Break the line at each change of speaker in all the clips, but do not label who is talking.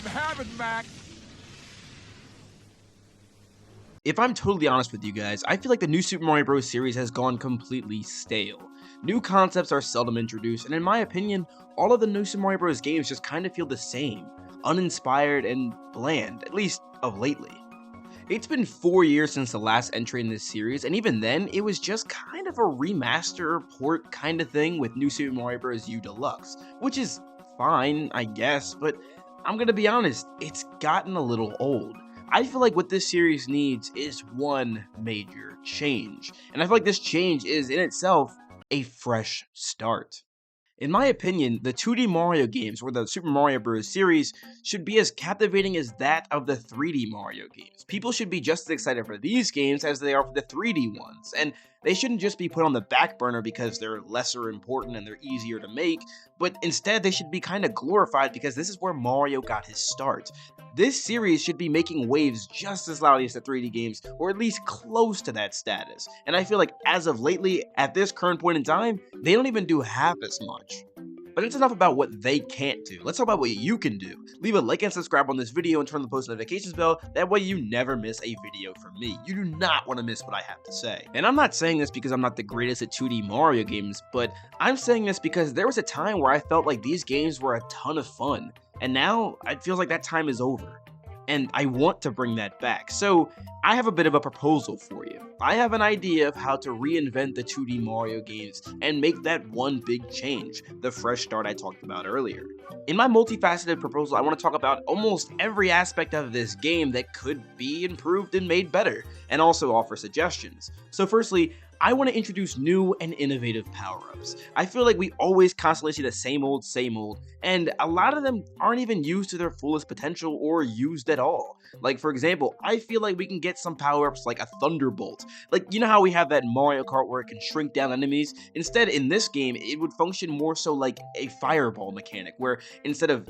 having, Mac.
If I'm totally honest with you guys, I feel like the new Super Mario Bros. Series has gone completely stale. New concepts are seldom introduced, and in my opinion, all of the new Super Mario Bros. Games just kind of feel the same, uninspired and bland, at least of lately. It's been 4 years since the last entry in this series, and even then, it was just kind of a remaster port kind of thing with New Super Mario Bros. U Deluxe, which is fine, I guess, but I'm gonna be honest, it's gotten a little old. I feel like what this series needs is one major change, and I feel like this change is in itself a fresh start. In my opinion, the 2D Mario games, or the Super Mario Bros. Series, should be as captivating as that of the 3D Mario games. People should be just as excited for these games as they are for the 3D ones, and they shouldn't just be put on the back burner because they're lesser important and they're easier to make, but instead they should be kind of glorified because this is where Mario got his start. This series should be making waves just as loudly as the 3D games, or at least close to that status, and I feel like as of lately, at this current point in time, they don't even do half as much. But it's enough about what they can't do. Let's talk about what you can do. Leave a like and subscribe on this video and turn the post notifications bell, that way you never miss a video from me. You do not want to miss what I have to say. And I'm not saying this because I'm not the greatest at 2D Mario games, but I'm saying this because there was a time where I felt like these games were a ton of fun, and now it feels like that time is over. And I want to bring that back. So I have a bit of a proposal for you. I have an idea of how to reinvent the 2D Mario games and make that one big change, the fresh start I talked about earlier. In my multifaceted proposal, I want to talk about almost every aspect of this game that could be improved and made better, and also offer suggestions. So firstly, I want to introduce new and innovative power-ups. I feel like we always constantly see the same old, and a lot of them aren't even used to their fullest potential or used at all. Like, for example, I feel like we can get some power-ups like a Thunderbolt. Like, you know how we have that in Mario Kart where it can shrink down enemies? Instead, in this game, it would function more so like a fireball mechanic, where instead of,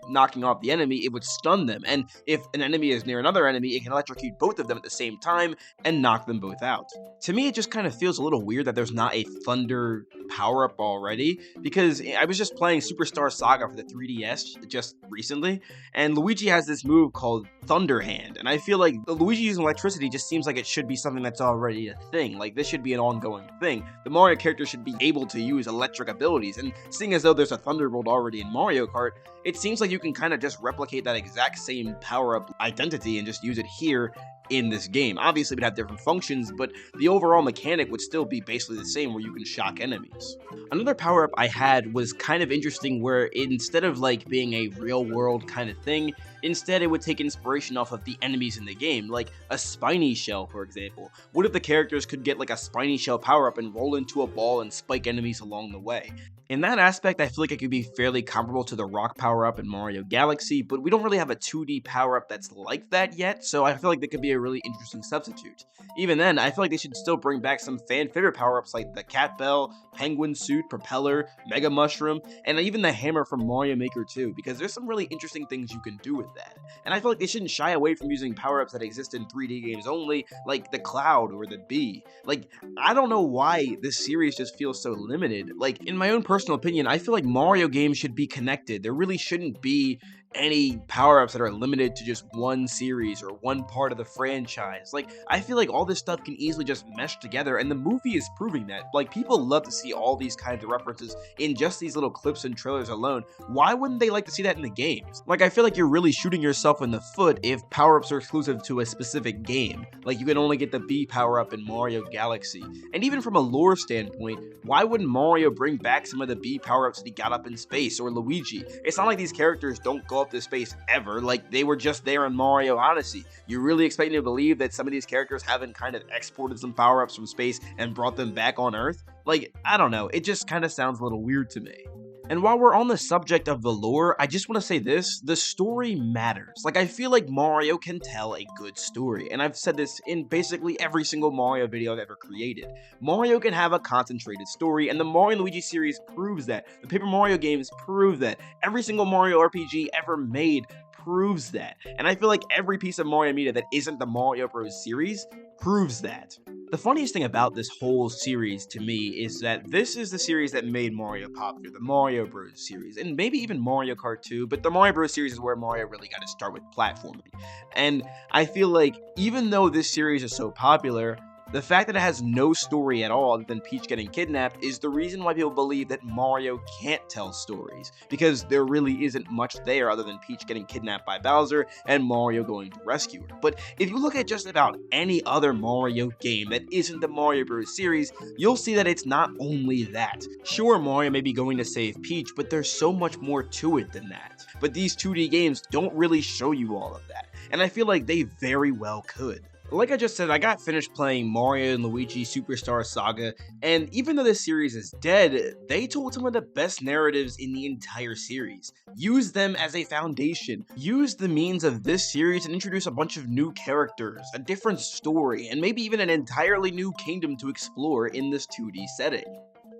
knocking off the enemy, it would stun them, and if an enemy is near another enemy, it can electrocute both of them at the same time and knock them both out. To me, it just kind of feels a little weird that there's not a Thunder power-up already, because I was just playing Superstar Saga for the 3DS just recently, and Luigi has this move called Thunder Hand, and I feel like Luigi using electricity just seems like it should be something that's already a thing. Like, this should be an ongoing thing. The Mario character should be able to use electric abilities, and seeing as though there's a Thunderbolt already in Mario Kart, it seems like you can kind of just replicate that exact same power-up identity and just use it here in this game. Obviously, it would have different functions, but the overall mechanic would still be basically the same, where you can shock enemies. Another power-up I had was kind of interesting, where instead of like being a real-world kind of thing, instead it would take inspiration off of the enemies in the game, like a spiny shell, for example. What if the characters could get like a spiny shell power-up and roll into a ball and spike enemies along the way? In that aspect, I feel like it could be fairly comparable to the rock power-up in Mario Galaxy, but we don't really have a 2D power-up that's like that yet, so I feel like that could be a really interesting substitute. Even then, I feel like they should still bring back some fan-favorite power-ups like the Cat Bell, Penguin Suit, Propeller, Mega Mushroom, and even the Hammer from Mario Maker 2, because there's some really interesting things you can do with that. And I feel like they shouldn't shy away from using power-ups that exist in 3D games only, like the Cloud or the Bee. Like, I don't know why this series just feels so limited. Like, in my own personal opinion, I feel like Mario games should be connected. There really shouldn't be any power-ups that are limited to just one series or one part of the franchise. Like, I feel like all this stuff can easily just mesh together, and the movie is proving that. Like, people love to see all these kinds of references in just these little clips and trailers alone. Why wouldn't they like to see that in the games? Like, I feel like you're really shooting yourself in the foot if power-ups are exclusive to a specific game. Like, you can only get the Bee power-up in Mario Galaxy. And even from a lore standpoint, why wouldn't Mario bring back some of the Bee power-ups that he got up in space, or Luigi? It's not like these characters don't go up to space ever, like they were just there in Mario Odyssey. You really expect me to believe that some of these characters haven't kind of exported some power-ups from space and brought them back on Earth? Like, I don't know, it just kind of sounds a little weird to me. And while we're on the subject of the lore, I just want to say this, the story matters. Like, I feel like Mario can tell a good story, and I've said this in basically every single Mario video I've ever created. Mario can have a concentrated story, and the Mario & Luigi series proves that. The Paper Mario games prove that. Every single Mario RPG ever made proves that. And I feel like every piece of Mario media that isn't the Mario Bros. Series proves that. The funniest thing about this whole series to me is that this is the series that made Mario popular, the Mario Bros. Series, and maybe even Mario Kart 2, but the Mario Bros. Series is where Mario really got to start with platforming. And I feel like even though this series is so popular, the fact that it has no story at all other than Peach getting kidnapped is the reason why people believe that Mario can't tell stories, because there really isn't much there other than Peach getting kidnapped by Bowser and Mario going to rescue her. But if you look at just about any other Mario game that isn't the Mario Bros. Series, you'll see that it's not only that. Sure, Mario may be going to save Peach, but there's so much more to it than that. But these 2D games don't really show you all of that, and I feel like they very well could. Like I just said, I got finished playing Mario and Luigi Superstar Saga, and even though this series is dead, they told some of the best narratives in the entire series. Use them as a foundation. Use the means of this series and introduce a bunch of new characters, a different story, and maybe even an entirely new kingdom to explore in this 2D setting.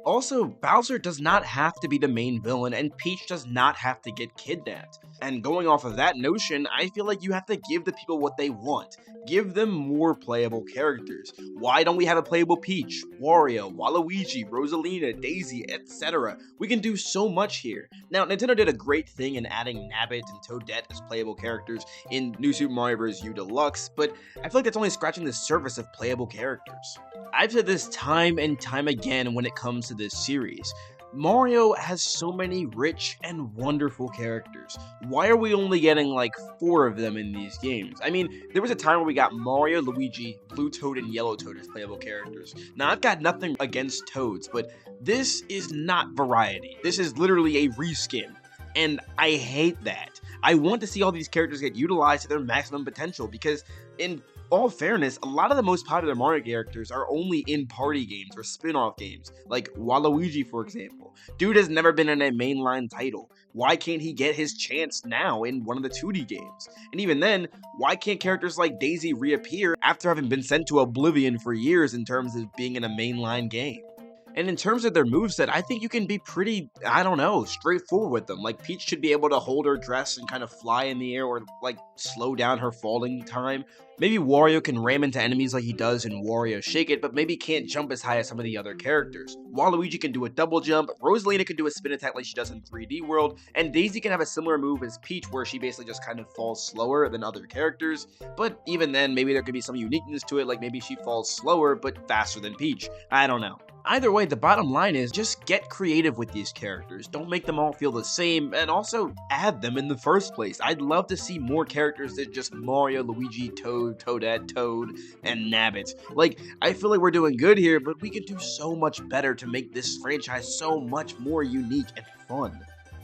Also, Bowser does not have to be the main villain, and Peach does not have to get kidnapped. And going off of that notion, I feel like you have to give the people what they want. Give them more playable characters. Why don't we have a playable Peach, Wario, Waluigi, Rosalina, Daisy, etc.? We can do so much here. Now, Nintendo did a great thing in adding Nabbit and Toadette as playable characters in New Super Mario Bros. U Deluxe, but I feel like that's only scratching the surface of playable characters. I've said this time and time again when it comes to this series. Mario has so many rich and wonderful characters. Why are we only getting like 4 of them in these games? I mean, there was a time where we got Mario, Luigi, Blue Toad, and Yellow Toad as playable characters. Now, I've got nothing against Toads, but this is not variety. This is literally a reskin, and I hate that. I want to see all these characters get utilized to their maximum potential, because in all fairness, a lot of the most popular Mario characters are only in party games or spin-off games, like Waluigi for example. Dude has never been in a mainline title. Why can't he get his chance now in one of the 2D games? And even then, why can't characters like Daisy reappear after having been sent to oblivion for years in terms of being in a mainline game? And in terms of their moveset, I think you can be pretty, straightforward with them. Like, Peach should be able to hold her dress and kind of fly in the air or, like, slow down her falling time. Maybe Wario can ram into enemies like he does in Wario Shake It, but maybe can't jump as high as some of the other characters. Waluigi can do a double jump, Rosalina can do a spin attack like she does in 3D World, and Daisy can have a similar move as Peach where she basically just kind of falls slower than other characters. But even then, maybe there could be some uniqueness to it, like maybe she falls slower but faster than Peach. I don't know. Either way, the bottom line is just get creative with these characters. Don't make them all feel the same, and also add them in the first place. I'd love to see more characters than just Mario, Luigi, Toad, Toadette, Toad, and Nabbit. Like, I feel like we're doing good here, but we can do so much better to make this franchise so much more unique and fun.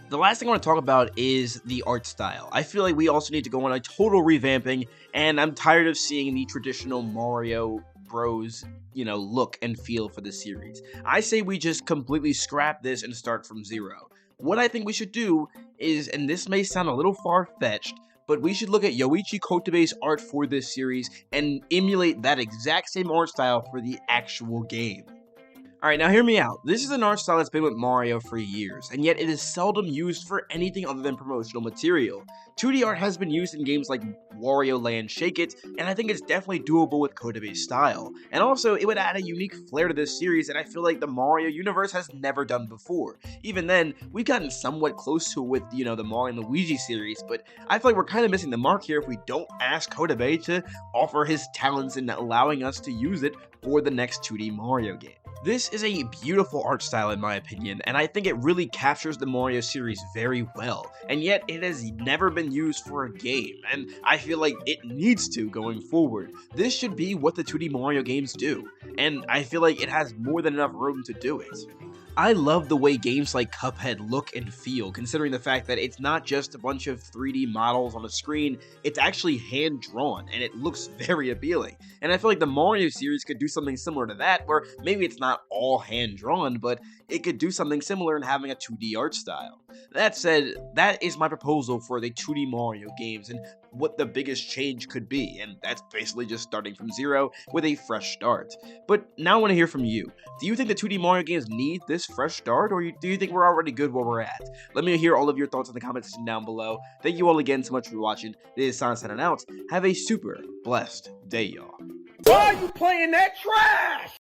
The last thing I want to talk about is the art style. I feel like we also need to go on a total revamping, and I'm tired of seeing the traditional Mario Bros, look and feel for the series. I say we just completely scrap this and start from zero. What I think we should do is, and this may sound a little far-fetched, but we should look at Yoichi Kotabe's art for this series and emulate that exact same art style for the actual game. Alright, now hear me out. This is an art style that's been with Mario for years, and yet it is seldom used for anything other than promotional material. 2D art has been used in games like Wario Land Shake It, and I think it's definitely doable with Kotabe's style. And also, it would add a unique flair to this series that I feel like the Mario universe has never done before. Even then, we've gotten somewhat close to it with, the Mario and Luigi series, but I feel like we're kind of missing the mark here if we don't ask Kotabe to offer his talents in allowing us to use it for the next 2D Mario game. This is a beautiful art style in my opinion, and I think it really captures the Mario series very well, and yet it has never been used for a game, and I feel like it needs to going forward. This should be what the 2D Mario games do, and I feel like it has more than enough room to do it. I love the way games like Cuphead look and feel, considering the fact that it's not just a bunch of 3D models on a screen, it's actually hand-drawn, and it looks very appealing. And I feel like the Mario series could do something similar to that, where maybe it's not all hand-drawn, but it could do something similar in having a 2D art style. That said, that is my proposal for the 2D Mario games, and what the biggest change could be, and that's basically just starting from zero with a fresh start. But now I want to hear from you. Do you think the 2D Mario games need this fresh start, or do you think we're already good where we're at? Let me hear all of your thoughts in the comment section down below. Thank you all again so much for watching. This is Sonic signing out. Have a super blessed day, y'all.
Why are you playing that trash?